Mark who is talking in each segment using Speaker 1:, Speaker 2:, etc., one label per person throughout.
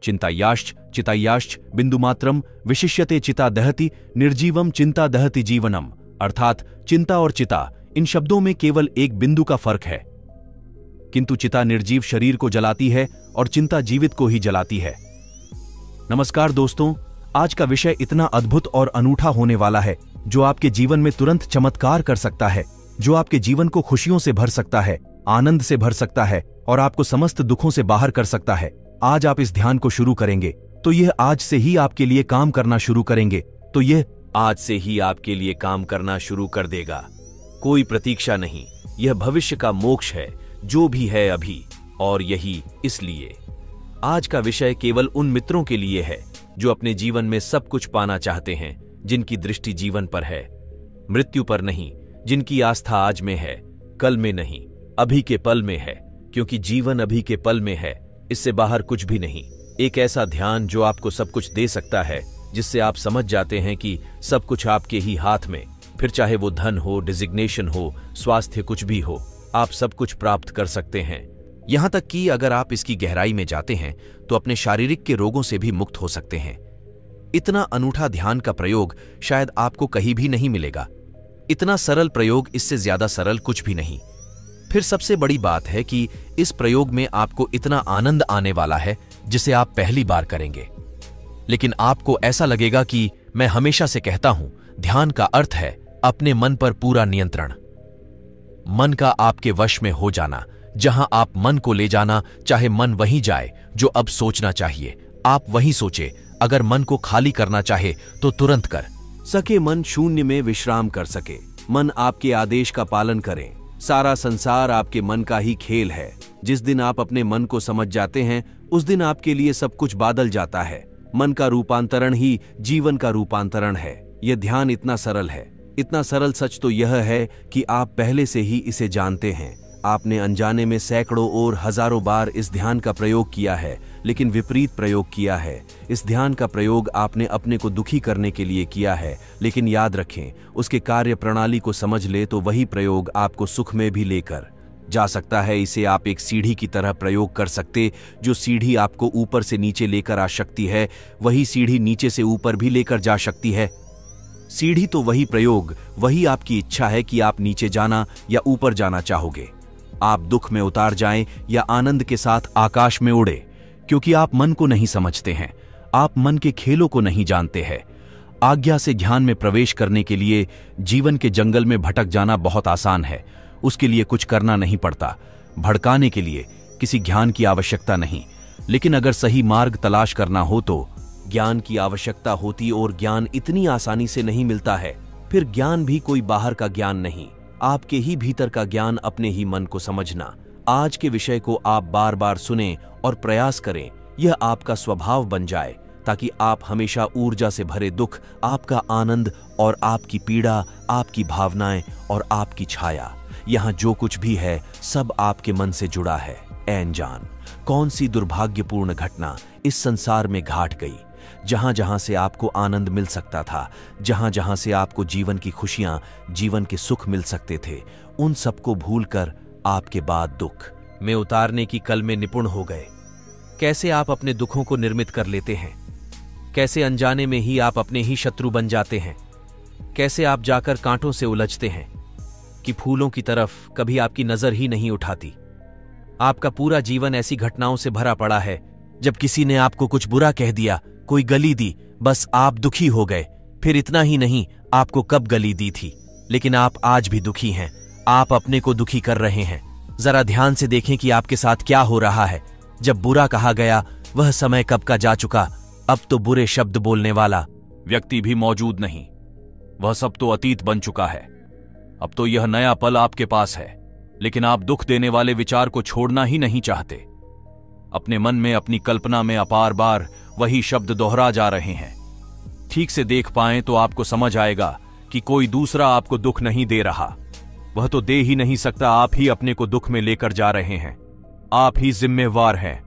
Speaker 1: चिंतायाश्च चितायाश्च बिंदुमात्रम विशिष्यते चिता दहति निर्जीवम चिंता दहति जीवनम। अर्थात चिंता और चिता, इन शब्दों में केवल एक बिंदु का फर्क है, किंतु चिता निर्जीव शरीर को जलाती है और चिंता जीवित को ही जलाती है। नमस्कार दोस्तों, आज का विषय इतना अद्भुत और अनूठा होने वाला है जो आपके जीवन में तुरंत चमत्कार कर सकता है, जो आपके जीवन को खुशियों से भर सकता है, आनंद से भर सकता है और आपको समस्त दुखों से बाहर कर सकता है। आज आप इस ध्यान को शुरू करेंगे तो यह आज से ही आपके लिए काम करना शुरू करेंगे तो यह आज से ही आपके लिए काम करना शुरू कर देगा। कोई प्रतीक्षा नहीं, यह भविष्य का मोक्ष है जो भी है अभी, और यही इसलिए आज का विषय केवल उन मित्रों के लिए है जो अपने जीवन में सब कुछ पाना चाहते हैं, जिनकी दृष्टि जीवन पर है, मृत्यु पर नहीं, जिनकी आस्था आज में है, कल में नहीं, अभी के पल में है, क्योंकि जीवन अभी के पल में है, इससे बाहर कुछ भी नहीं। एक ऐसा ध्यान जो आपको सब कुछ दे सकता है, जिससे आप समझ जाते हैं कि सब कुछ आपके ही हाथ में, फिर चाहे वो धन हो, डिजिग्नेशन हो, स्वास्थ्य, कुछ भी हो, आप सब कुछ प्राप्त कर सकते हैं। यहां तक कि अगर आप इसकी गहराई में जाते हैं तो अपने शारीरिक के रोगों से भी मुक्त हो सकते हैं। इतना अनूठा ध्यान का प्रयोग शायद आपको कहीं भी नहीं मिलेगा। इतना सरल प्रयोग, इससे ज्यादा सरल कुछ भी नहीं। फिर सबसे बड़ी बात है कि इस प्रयोग में आपको इतना आनंद आने वाला है जिसे आप पहली बार करेंगे, लेकिन आपको ऐसा लगेगा कि मैं हमेशा से कहता हूं, ध्यान का अर्थ है अपने मन पर पूरा नियंत्रण, मन का आपके वश में हो जाना। जहां आप मन को ले जाना, चाहे मन वहीं जाए जो अब सोचना चाहिए, आप वहीं सोचे। अगर मन को खाली करना चाहे तो तुरंत कर सके, मन शून्य में विश्राम कर सके, मन आपके आदेश का पालन करे। सारा संसार आपके मन का ही खेल है। जिस दिन आप अपने मन को समझ जाते हैं, उस दिन आपके लिए सब कुछ बादल जाता है। मन का रूपांतरण ही जीवन का रूपांतरण है। यह ध्यान इतना सरल है, इतना सरल सच तो यह है कि आप पहले से ही इसे जानते हैं। आपने अनजाने में सैकड़ों और हजारों बार इस ध्यान का प्रयोग किया है, लेकिन विपरीत प्रयोग किया है। इस ध्यान का प्रयोग आपने अपने को दुखी करने के लिए किया है, लेकिन याद रखें, उसके कार्य प्रणाली को समझ ले तो वही प्रयोग आपको सुख में भी लेकर जा सकता है। इसे आप एक सीढ़ी की तरह प्रयोग कर सकते। जो सीढ़ी आपको ऊपर से नीचे लेकर आ सकती है, वही सीढ़ी नीचे से ऊपर भी लेकर जा सकती है। सीढ़ी तो वही प्रयोग, वही आपकी इच्छा है कि आप नीचे जाना या ऊपर जाना चाहोगे। आप दुख में उतार जाएं या आनंद के साथ आकाश में उड़े, क्योंकि आप मन को नहीं समझते हैं, आप मन के खेलों को नहीं जानते हैं। आज्ञा से ध्यान में प्रवेश करने के लिए जीवन के जंगल में भटक जाना बहुत आसान है। उसके लिए कुछ करना नहीं पड़ता, भड़काने के लिए किसी ज्ञान की आवश्यकता नहीं। लेकिन अगर सही मार्ग तलाश करना हो तो ज्ञान की आवश्यकता होती, और ज्ञान इतनी आसानी से नहीं मिलता है। फिर ज्ञान भी कोई बाहर का ज्ञान नहीं, आपके ही भीतर का ज्ञान, अपने ही मन को समझना। आज के विषय को आप बार बार सुनें और प्रयास करें, यह आपका स्वभाव बन जाए, ताकि आप हमेशा ऊर्जा से भरे दुख, आपका आनंद और आपकी पीड़ा, आपकी भावनाएं और आपकी छाया, यहाँ जो कुछ भी है सब आपके मन से जुड़ा है। ऐ अनजान, कौन सी दुर्भाग्यपूर्ण घटना इस संसार में घाट गई। जहां जहां से आपको आनंद मिल सकता था, जहां जहां से आपको जीवन की खुशियां, जीवन के सुख मिल सकते थे, उन सबको भूलकर आपके बाद दुख में उतारने की कल में निपुण हो गए। कैसे आप अपने दुखों को निर्मित कर लेते हैं, कैसे अनजाने में ही आप अपने ही शत्रु बन जाते हैं, कैसे आप जाकर कांटों से उलझते हैं कि फूलों की तरफ कभी आपकी नजर ही नहीं उठाती। आपका पूरा जीवन ऐसी घटनाओं से भरा पड़ा है, जब किसी ने आपको कुछ बुरा कह दिया, कोई गली दी, बस आप दुखी हो गए। फिर इतना ही नहीं, आपको कब गली दी थी, लेकिन आप आज भी दुखी हैं। आप अपने को दुखी कर रहे हैं। जरा ध्यान से देखें कि आपके साथ क्या हो रहा है। जब बुरा कहा गया, वह समय कब का जा चुका। अब तो बुरे शब्द बोलने वाला व्यक्ति भी मौजूद नहीं, वह सब तो अतीत बन चुका है। अब तो यह नया पल आपके पास है, लेकिन आप दुख देने वाले विचार को छोड़ना ही नहीं चाहते। अपने मन में, अपनी कल्पना में अपार बार वही शब्द दोहरा जा रहे हैं। ठीक से देख पाएं तो आपको समझ आएगा कि कोई दूसरा आपको दुख नहीं दे रहा, वह तो दे ही नहीं सकता। आप ही अपने को दुख में लेकर जा रहे हैं, आप ही जिम्मेवार हैं।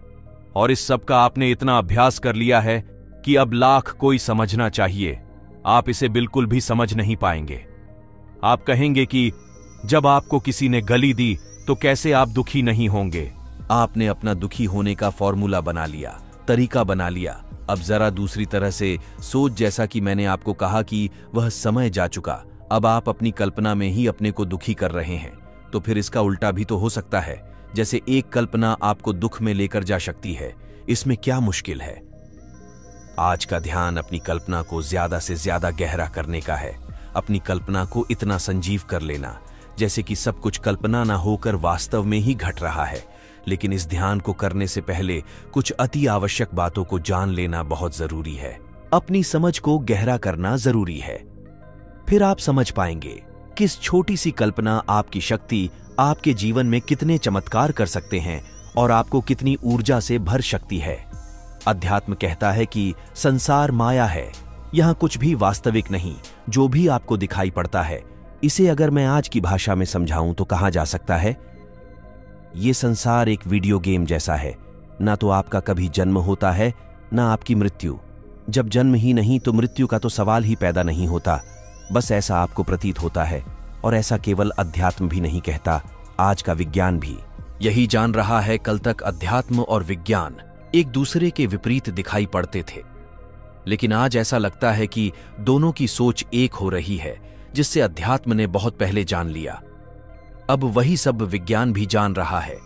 Speaker 1: और इस सब का आपने इतना अभ्यास कर लिया है कि अब लाख कोई समझना चाहिए, आप इसे बिल्कुल भी समझ नहीं पाएंगे। आप कहेंगे कि जब आपको किसी ने गाली दी तो कैसे आप दुखी नहीं होंगे। आपने अपना दुखी होने का फॉर्मूला बना लिया, तरीका बना लिया। अब जरा दूसरी तरह से सोच, जैसा कि मैंने आपको कहा कि वह समय जा चुका, अब आप अपनी कल्पना में ही अपने को दुखी कर रहे हैं। तो फिर इसका उल्टा भी तो हो सकता है, जैसे एक कल्पना आपको दुख में लेकर जा सकती है। इसमें क्या मुश्किल है? आज का ध्यान अपनी कल्पना को ज्यादा से ज्यादा गहरा करने का है। अपनी कल्पना को इतना संजीव कर लेना जैसे कि सब कुछ कल्पना ना होकर वास्तव में ही घट रहा है। लेकिन इस ध्यान को करने से पहले कुछ अति आवश्यक बातों को जान लेना बहुत जरूरी है। अपनी समझ को गहरा करना जरूरी है। फिर आप समझ पाएंगे किस छोटी सी कल्पना आपकी शक्ति आपके जीवन में कितने चमत्कार कर सकते हैं और आपको कितनी ऊर्जा से भर सकती है। अध्यात्म कहता है कि संसार माया है, यहां कुछ भी वास्तविक नहीं। जो भी आपको दिखाई पड़ता है, इसे अगर मैं आज की भाषा में समझाऊं तो कहा जा सकता है, ये संसार एक वीडियो गेम जैसा है। ना तो आपका कभी जन्म होता है, ना आपकी मृत्यु। जब जन्म ही नहीं तो मृत्यु का तो सवाल ही पैदा नहीं होता। बस ऐसा आपको प्रतीत होता है, और ऐसा केवल अध्यात्म भी नहीं कहता, आज का विज्ञान भी यही जान रहा है। कल तक अध्यात्म और विज्ञान एक दूसरे के विपरीत दिखाई पड़ते थे, लेकिन आज ऐसा लगता है कि दोनों की सोच एक हो रही है, जिससे अध्यात्म ने बहुत पहले जान लिया। अब वही सब विज्ञान भी जान रहा है।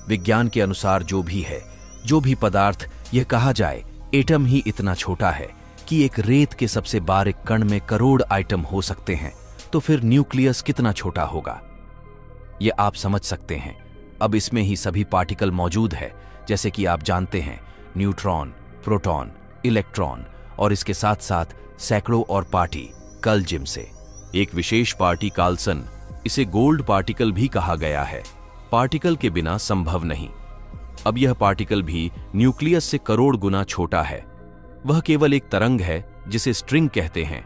Speaker 1: विज्ञान के अनुसार जो भी है, जो भी पदार्थ, यह कहा जाए एटम ही इतना छोटा है कि एक रेत के सबसे बारीक कण में करोड़ आइटम हो सकते हैं, तो फिर न्यूक्लियस कितना छोटा होगा, यह आप समझ सकते हैं। अब इसमें ही सभी पार्टिकल मौजूद है, जैसे कि आप जानते हैं, न्यूट्रॉन, प्रोटॉन, इलेक्ट्रॉन, और इसके साथ साथ सैकड़ों और पार्टी कल जिम से एक विशेष पार्टी कार्लसन, इसे गोल्ड पार्टिकल भी कहा गया है। पार्टिकल के बिना संभव नहीं। अब यह पार्टिकल भी न्यूक्लियस से करोड़ गुना छोटा है। वह केवल एक तरंग है जिसे स्ट्रिंग कहते हैं।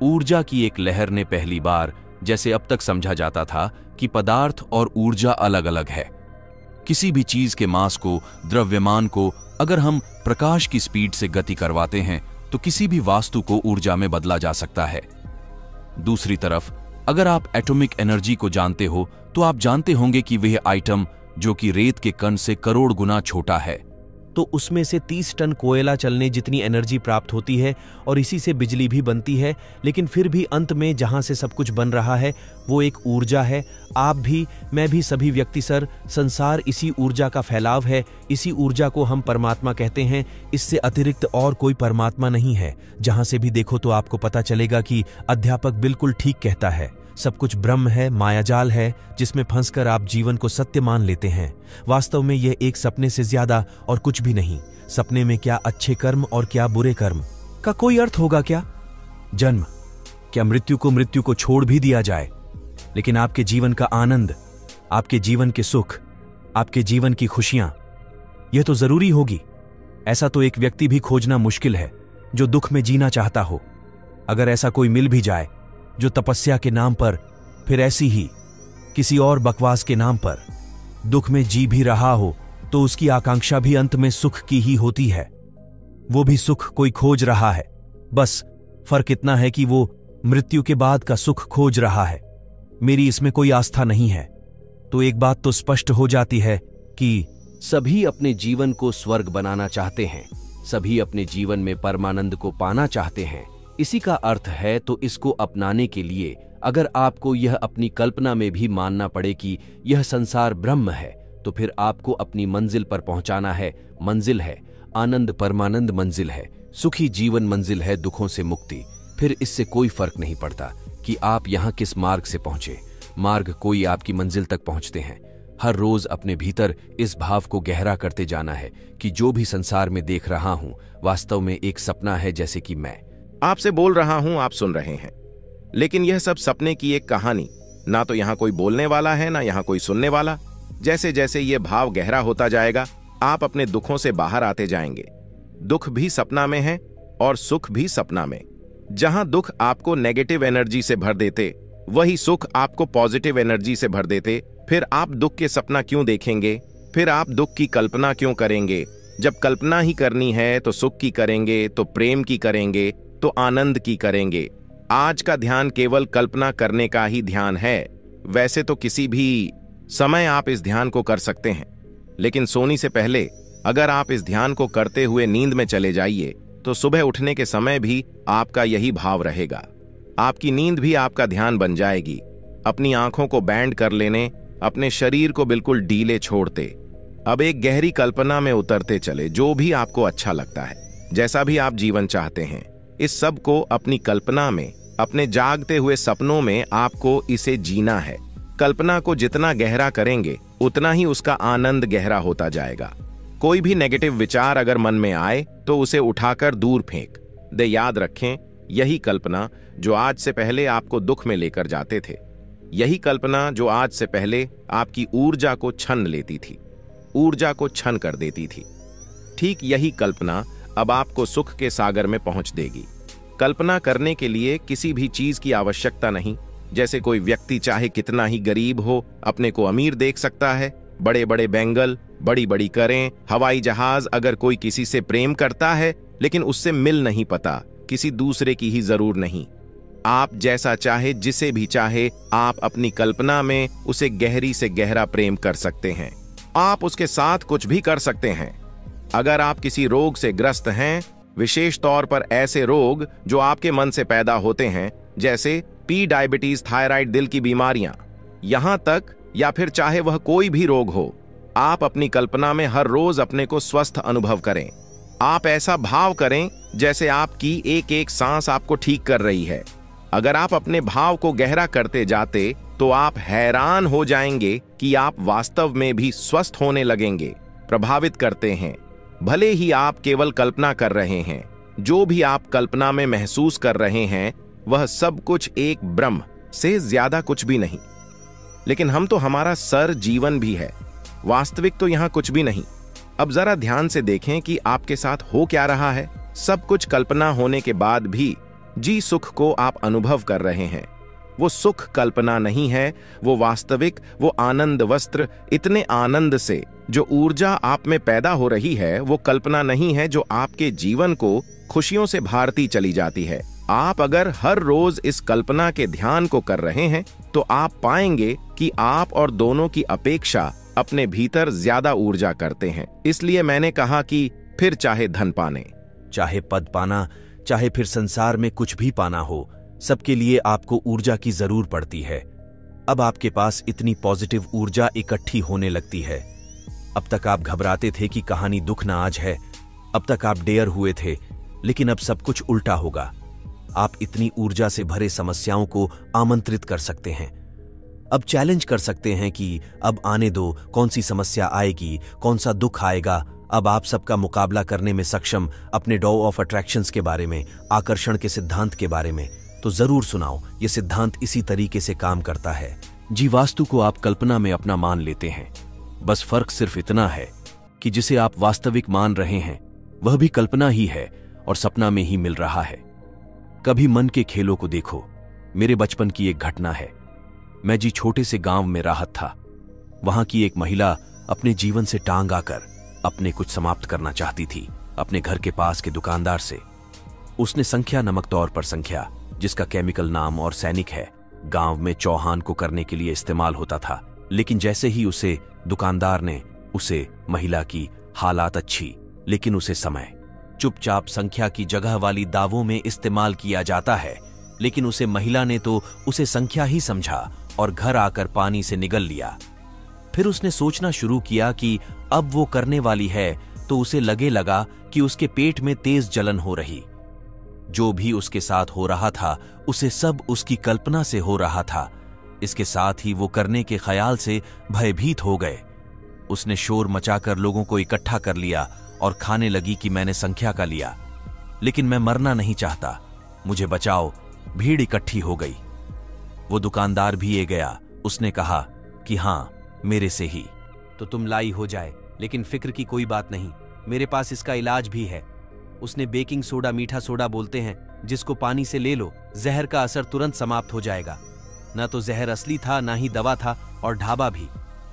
Speaker 1: ऊर्जा की एक लहर ने पहली बार, जैसे अब तक समझा जाता था कि पदार्थ और ऊर्जा अलग अलग है। किसी भी चीज के मास को, द्रव्यमान को अगर हम प्रकाश की स्पीड से गति करवाते हैं तो किसी भी वास्तु को ऊर्जा में बदला जा सकता है। दूसरी तरफ अगर आप एटॉमिक एनर्जी को जानते हो तो आप जानते होंगे कि वह आइटम जो कि रेत के कण से करोड़ गुना छोटा है,
Speaker 2: तो उसमें से 30 टन कोयला चलने जितनी एनर्जी प्राप्त होती है और इसी से बिजली भी बनती है। लेकिन फिर भी अंत में जहां से सब कुछ बन रहा है वो एक ऊर्जा है। आप भी, मैं भी, सभी व्यक्ति सर, संसार इसी ऊर्जा का फैलाव है। इसी ऊर्जा को हम परमात्मा कहते हैं। इससे अतिरिक्त और कोई परमात्मा नहीं है। जहां से भी देखो तो आपको पता चलेगा कि अध्यापक बिल्कुल ठीक कहता है। सब कुछ ब्रह्म है, मायाजाल है, जिसमें फंसकर आप जीवन को सत्य मान लेते हैं। वास्तव में यह एक सपने से ज्यादा और कुछ भी नहीं। सपने में क्या अच्छे कर्म और क्या बुरे कर्म का कोई अर्थ होगा क्या? जन्म, क्या मृत्यु को छोड़ भी दिया जाए, लेकिन आपके जीवन का आनंद, आपके जीवन के सुख, आपके जीवन की खुशियां, यह तो जरूरी होगी। ऐसा तो एक व्यक्ति भी खोजना मुश्किल है जो दुख में जीना चाहता हो। अगर ऐसा कोई मिल भी जाए जो तपस्या के नाम पर, फिर ऐसी ही किसी और बकवास के नाम पर दुख में जी भी रहा हो, तो उसकी आकांक्षा भी अंत में सुख की ही होती है। वो भी सुख कोई खोज रहा है, बस फर्क इतना है कि वो मृत्यु के बाद का सुख खोज रहा है। मेरी इसमें कोई आस्था नहीं है। तो एक बात तो स्पष्ट हो जाती है कि
Speaker 1: सभी अपने जीवन को स्वर्ग बनाना चाहते हैं, सभी अपने जीवन में परमानंद को पाना चाहते हैं। इसी का अर्थ है, तो इसको अपनाने के लिए अगर आपको यह अपनी कल्पना में भी मानना पड़े कि यह संसार ब्रह्म है, तो फिर आपको अपनी मंजिल पर पहुंचाना है। मंजिल है आनंद, परमानंद मंजिल है, सुखी जीवन मंजिल है, दुखों से मुक्ति। फिर इससे कोई फर्क नहीं पड़ता कि आप यहां किस मार्ग से पहुंचे। मार्ग कोई आपकी मंजिल तक पहुंचते हैं। हर रोज अपने भीतर इस भाव को गहरा करते जाना है कि जो भी संसार में देख रहा हूं वास्तव में एक सपना है। जैसे कि मैं
Speaker 3: आपसे बोल रहा हूं, आप सुन रहे हैं, लेकिन यह सब सपने की एक कहानी। ना तो यहां कोई बोलने वाला है, ना यहां कोई सुनने वाला। जैसे जैसे यह भाव गहरा होता जाएगा, आप अपने दुखों से बाहर आते जाएंगे। दुख भी सपना में है और सुख भी सपना में। जहां दुख आपको नेगेटिव एनर्जी से भर देते, वही सुख आपको पॉजिटिव एनर्जी से भर देते। फिर आप दुख के सपना क्यों देखेंगे? फिर आप दुख की कल्पना क्यों करेंगे? जब कल्पना ही करनी है तो सुख की करेंगे, तो प्रेम की करेंगे, तो आनंद की करेंगे। आज का ध्यान केवल कल्पना करने का ही ध्यान है। वैसे तो किसी भी समय आप इस ध्यान को कर सकते हैं, लेकिन सोने से पहले अगर आप इस ध्यान को करते हुए नींद में चले जाइए तो सुबह उठने के समय भी आपका यही भाव रहेगा। आपकी नींद भी आपका ध्यान बन जाएगी। अपनी आंखों को बैंड कर लेने, अपने शरीर को बिल्कुल ढीले छोड़ते अब एक गहरी कल्पना में उतरते चले। जो भी आपको अच्छा लगता है, जैसा भी आप जीवन चाहते हैं, इस सब को अपनी कल्पना में, अपने जागते हुए सपनों में आपको इसे जीना है। कल्पना को जितना गहरा करेंगे उतना ही उसका आनंद गहरा होता जाएगा। कोई भी नेगेटिव विचार अगर मन में आए तो उसे उठाकर दूर फेंक दे। याद रखें, यही कल्पना जो आज से पहले आपको दुख में लेकर जाते थे, यही कल्पना जो आज से पहले आपकी ऊर्जा को छन लेती थी, ऊर्जा को छन कर देती थी, ठीक यही कल्पना अब आपको सुख के सागर में पहुंच देगी। कल्पना करने के लिए किसी भी चीज की आवश्यकता नहीं। जैसे कोई व्यक्ति चाहे कितना ही गरीब हो, अपने को अमीर देख सकता है। बड़े बड़े बेंगल, बड़ी बड़ी कारें, हवाई जहाज। अगर कोई किसी से प्रेम करता है लेकिन उससे मिल नहीं पता, किसी दूसरे की ही जरूर नहीं। आप जैसा चाहे, जिसे भी चाहे, आप अपनी कल्पना में उसे गहरी से गहरा प्रेम कर सकते हैं। आप उसके साथ कुछ भी कर सकते हैं। अगर आप किसी रोग से ग्रस्त हैं, विशेष तौर पर ऐसे रोग जो आपके मन से पैदा होते हैं, जैसे डायबिटीज, थायराइड, दिल की बीमारियां, यहां तक या फिर चाहे वह कोई भी रोग हो, आप अपनी कल्पना में हर रोज अपने को स्वस्थ अनुभव करें। आप ऐसा भाव करें जैसे आपकी एक एक सांस आपको ठीक कर रही है। अगर आप अपने भाव को गहरा करते जाते तो आप हैरान हो जाएंगे कि आप वास्तव में भी स्वस्थ होने लगेंगे, प्रभावित करते हैं। भले ही आप केवल कल्पना कर रहे हैं, जो भी आप कल्पना में महसूस कर रहे हैं वह सब कुछ एक ब्रह्म से ज्यादा कुछ भी नहीं। लेकिन हम तो, हमारा सर जीवन भी है, वास्तविक तो यहां कुछ भी नहीं। अब जरा ध्यान से देखें कि आपके साथ हो क्या रहा है। सब कुछ कल्पना होने के बाद भी जी सुख को आप अनुभव कर रहे हैं। वो सुख कल्पना नहीं है, वो वास्तविक, वो आनंद वस्त्र। इतने आनंद से जो ऊर्जा आप में पैदा हो रही है वो कल्पना नहीं है, जो आपके जीवन को खुशियों से भारती चली जाती है। आप अगर हर रोज इस कल्पना के ध्यान को कर रहे हैं तो आप पाएंगे कि आप और दोनों की अपेक्षा अपने भीतर ज्यादा ऊर्जा करते हैं। इसलिए मैंने कहा कि फिर चाहे धन पाने,
Speaker 2: चाहे पद पाना, चाहे फिर संसार में कुछ भी पाना हो, सबके लिए आपको ऊर्जा की जरूर पड़ती है। अब आपके पास इतनी पॉजिटिव ऊर्जा इकट्ठी होने लगती है। अब तक आप घबराते थे कि कहानी दुख ना आज है, अब तक आप डेयर हुए थे, लेकिन अब सब कुछ उल्टा होगा। आप इतनी ऊर्जा से भरे समस्याओं को आमंत्रित कर सकते हैं। अब चैलेंज कर सकते हैं कि अब आने दो, कौन सी समस्या आएगी, कौन सा दुख आएगा। अब आप सबका मुकाबला करने में सक्षम। अपने लॉ ऑफ अट्रैक्शंस के बारे में, आकर्षण के सिद्धांत के बारे में तो जरूर सुनाओ। यह सिद्धांत इसी तरीके से काम करता है। जीवास्तु को आप कल्पना में अपना मान लेते हैं। बस फर्क सिर्फ इतना है कि जिसे आप वास्तविक मान रहे हैं वह भी कल्पना ही है और सपना में ही मिल रहा है। कभी मन के खेलों को देखो। मेरे बचपन की एक घटना है। मैं जी छोटे से गांव में राहत था। वहां की एक महिला अपने जीवन से टांग आकर अपने कुछ समाप्त करना चाहती थी अपने घर के पास के दुकानदार से। उसने संख्या, नमक तौर पर संख्या, जिसका केमिकल नाम और सैनिक है, गांव में चौहान को करने के लिए इस्तेमाल होता था। लेकिन जैसे ही उसे दुकानदार ने उसे महिला की हालात अच्छी, लेकिन उसे समय चुपचाप संख्या की जगह वाली दावों में इस्तेमाल किया जाता है, लेकिन उसे महिला ने तो उसे संख्या ही समझा और घर आकर पानी से निगल लिया। फिर उसने सोचना शुरू किया कि अब वो करने वाली है तो उसे लगा कि उसके पेट में तेज जलन हो रही। जो भी उसके साथ हो रहा था उसे सब उसकी कल्पना से हो रहा था। इसके साथ ही वो करने के ख्याल से भयभीत हो गए। उसने शोर मचाकर लोगों को इकट्ठा कर लिया और खाने लगी कि मैंने संख्या का लिया, लेकिन मैं मरना नहीं चाहता, मुझे बचाओ। भीड़ इकट्ठी हो गई। वो दुकानदार भी ये गया। उसने कहा कि हाँ, मेरे से ही तो तुम लाई हो जाए, लेकिन फिक्र की कोई बात नहीं, मेरे पास इसका इलाज भी है। उसने बेकिंग सोडा, मीठा सोडा बोलते हैं, जिसको पानी से ले लो, जहर का असर तुरंत समाप्त हो जाएगा। ना तो जहर असली था, ना ही दवा था, और ढाबा भी।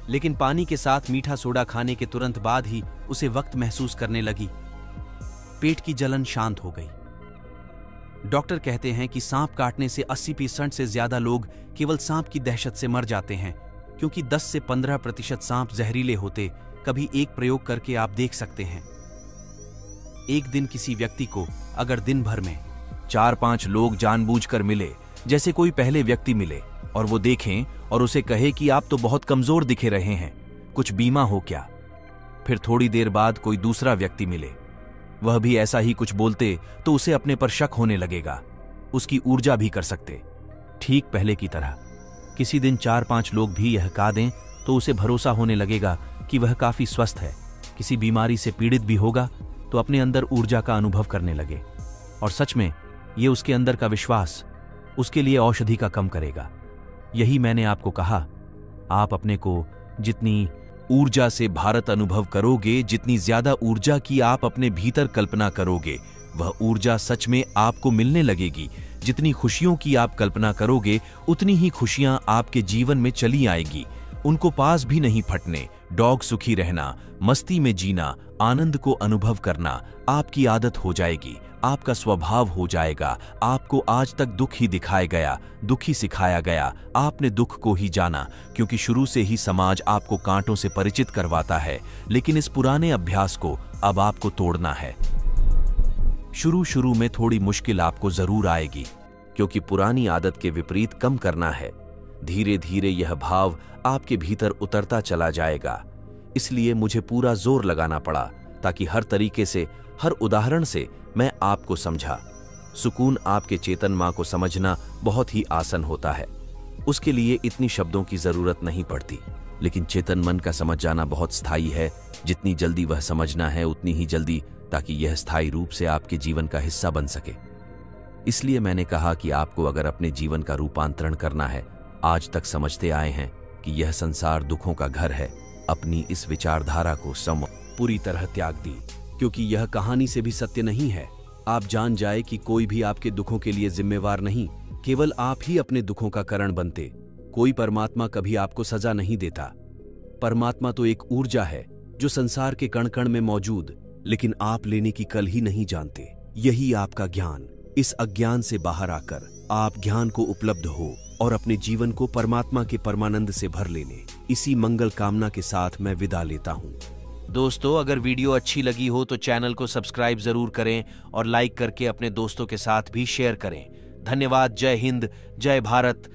Speaker 2: लेकिन पानी के साथ मीठा सोडा खाने के तुरंत बाद ही उसे वक्त महसूस करने लगी। पेट की जलन शांत हो गई। डॉक्टर कहते हैं कि सांप काटने से 80% से ज्यादा लोग केवल सांप की दहशत से मर जाते हैं, क्योंकि 10 से 15% सांप जहरीले होते, कभी एक प्रयोग करके आप देख सकते हैं। एक दिन किसी व्यक्ति को अगर दिन भर में
Speaker 1: 4-5 लोग जानबूझकर मिले, जैसे कोई पहले व्यक्ति मिले, और वो देखें और उसे कहे कि आप तो बहुत कमजोर दिखे रहे हैं, कुछ बीमा हो क्या। फिर थोड़ी देर बाद कोई दूसरा व्यक्ति मिले, वह भी ऐसा ही कुछ बोलते तो उसे अपने पर शक होने लगेगा, उसकी ऊर्जा भी कर सकते। ठीक पहले की तरह किसी दिन 4-5 लोग भी यह कह दें तो उसे भरोसा होने लगेगा कि वह काफी स्वस्थ है, किसी बीमारी से पीड़ित भी होगा तो अपने अंदर ऊर्जा का अनुभव करने लगे, और सच में ये उसके अंदर का विश्वास उसके लिए औषधि का कम करेगा। यही मैंने आपको कहा, आप अपने को जितनी ऊर्जा से भारत अनुभव करोगे, जितनी ज्यादा ऊर्जा की आप अपने भीतर कल्पना करोगे, वह ऊर्जा सच में आपको मिलने लगेगी। जितनी खुशियों की आप कल्पना करोगे, उतनी ही खुशियां आपके जीवन में चली आएगी। उनको पास भी नहीं फटने। डॉग सुखी रहना, मस्ती में जीना, आनंद को अनुभव करना आपकी आदत हो जाएगी, आपका स्वभाव हो जाएगा। आपको आज तक दुख ही दिखाया गया, दुख ही सिखाया गया, आपने दुख को ही जाना, क्योंकि शुरू से ही समाज आपको कांटों से परिचित करवाता है। लेकिन इस पुराने अभ्यास को अब आपको तोड़ना है। शुरू में थोड़ी मुश्किल आपको जरूर आएगी, क्योंकि पुरानी आदत के विपरीत कम करना है। धीरे धीरे यह भाव आपके भीतर उतरता चला जाएगा। इसलिए मुझे पूरा जोर लगाना पड़ा, ताकि हर तरीके से, हर उदाहरण से मैं आपको समझा। सुकून आपके चेतन मां को समझना बहुत ही आसान होता है, उसके लिए इतनी शब्दों की जरूरत नहीं पड़ती। लेकिन चेतन मन का समझ जाना बहुत स्थायी है। जितनी जल्दी वह समझना है उतनी ही जल्दी, ताकि यह स्थायी रूप से आपके जीवन का हिस्सा बन सके। इसलिए मैंने कहा कि आपको अगर अपने जीवन का रूपांतरण करना है, आज तक समझते आए हैं कि यह संसार दुखों का घर है, अपनी इस विचारधारा को पूरी तरह त्याग दी, क्योंकि यह कहानी से भी सत्य नहीं है। आप जान जाए कि कोई भी आपके दुखों के लिए जिम्मेवार नहीं, केवल आप ही अपने दुखों का कारण बनते। कोई परमात्मा कभी आपको सजा नहीं देता। परमात्मा तो एक ऊर्जा है जो संसार के कण कण में मौजूद, लेकिन आप लेने की कल ही नहीं जानते। यही आपका ज्ञान। इस अज्ञान से बाहर आकर आप ज्ञान को उपलब्ध हो और अपने जीवन को परमात्मा के परमानंद से भर लेने। इसी मंगल कामना के साथ मैं विदा लेता हूँ।
Speaker 2: दोस्तों, अगर वीडियो अच्छी लगी हो तो चैनल को सब्सक्राइब जरूर करें और लाइक करके अपने दोस्तों के साथ भी शेयर करें। धन्यवाद। जय हिंद, जय भारत,